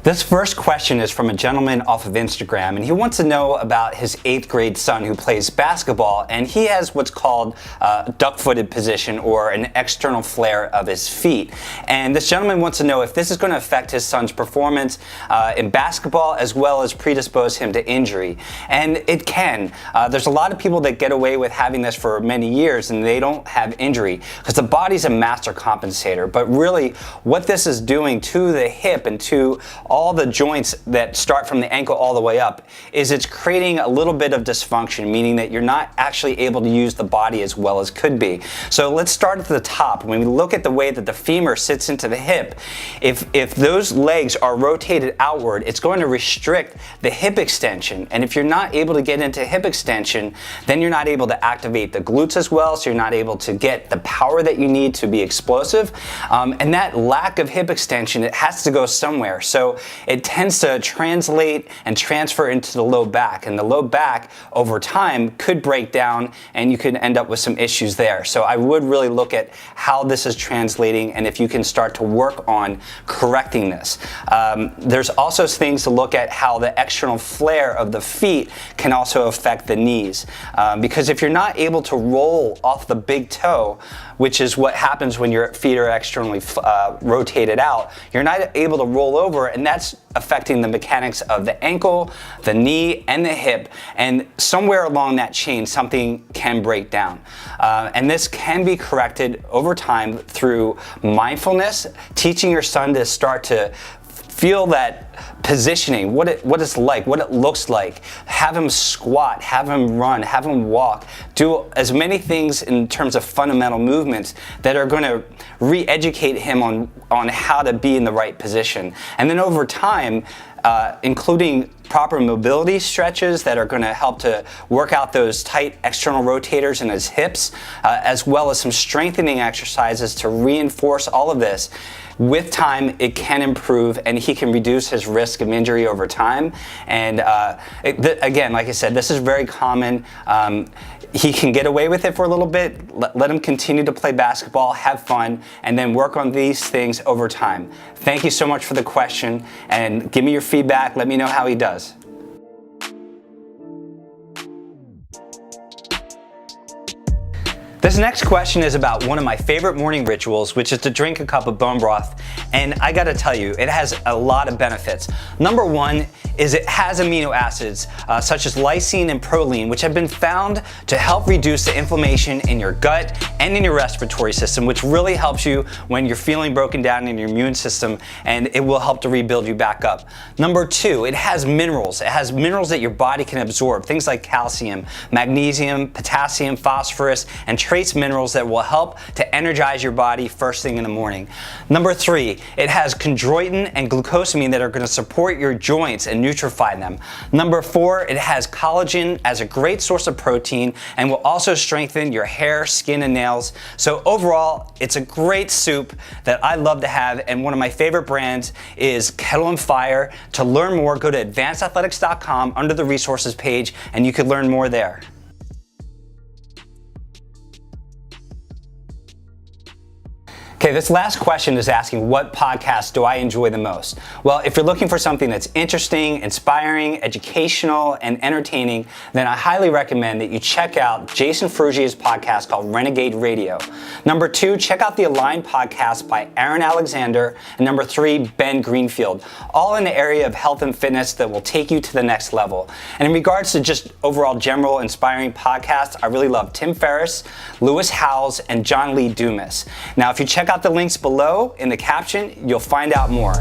This first question is from a gentleman off of Instagram, and he wants to know about his 8th grade son who plays basketball, and he has what's called duck-footed position, or an external flare of his feet. And this gentleman wants to know if this is going to affect his son's performance in basketball, as well as predispose him to injury. And it can. There's a lot of people that get away with having this for many years and they don't have injury because the body's a master compensator. But really, what this is doing to the hip and to all the joints that start from the ankle all the way up is it's creating a little bit of dysfunction, meaning that you're not actually able to use the body as well as could be. So let's start at the top. When we look at the way that the femur sits into the hip, if those legs are rotated outward, it's going to restrict the hip extension. And if you're not able to get into hip extension, then you're not able to activate the glutes as well, so you're not able to get the power that you need to be explosive. And that lack of hip extension, it has to go somewhere. So it tends to translate and transfer into the low back, and the low back over time could break down and you could end up with some issues there. So I would really look at how this is translating and if you can start to work on correcting this. There's also things to look at how the external flare of the feet can also affect the knees, because if you're not able to roll off the big toe, which is what happens when your feet are externally rotated out, you're not able to roll over, and that's affecting the mechanics of the ankle, the knee, and the hip, and somewhere along that chain something can break down. And this can be corrected over time through mindfulness, teaching your son to start to feel that positioning, what it's like, what it looks like. Have him squat, have him run, have him walk. Do as many things in terms of fundamental movements that are going to re-educate him on how to be in the right position. And then over time, including proper mobility stretches that are going to help to work out those tight external rotators in his hips, as well as some strengthening exercises to reinforce all of this. With time, it can improve and he can reduce his risk of injury over time. And again, like I said, this is very common. He can get away with it for a little bit. Let him continue to play basketball, have fun, and then work on these things over time. Thank you so much for the question, and give me your feedback. Let me know how he does. This next question is about one of my favorite morning rituals, which is to drink a cup of bone broth. And I gotta tell you, it has a lot of benefits. Number one is it has amino acids such as lysine and proline, which have been found to help reduce the inflammation in your gut and in your respiratory system, which really helps you when you're feeling broken down in your immune system, and it will help to rebuild you back up. Number two, it has minerals. It has minerals that your body can absorb, things like calcium, magnesium, potassium, phosphorus, and trace minerals that will help to energize your body first thing in the morning. Number three, it has chondroitin and glucosamine that are going to support your joints and nutrify them. Number four, it has collagen as a great source of protein and will also strengthen your hair, skin, and nails. So overall, it's a great soup that I love to have, and one of my favorite brands is Kettle and Fire. To learn more, go to advancedathletics.com under the resources page and you can learn more there. Okay, this last question is asking, what podcast do I enjoy the most? Well, if you're looking for something that's interesting, inspiring, educational, and entertaining, then I highly recommend that you check out Jason Ferrugia's podcast called Renegade Radio. Number two, check out the Align podcast by Aaron Alexander. And number three, Ben Greenfield, all in the area of health and fitness that will take you to the next level. And in regards to just overall general inspiring podcasts, I really love Tim Ferriss, Lewis Howes, and Lee Dumas. Now, if you check out the links below in the caption, you'll find out more.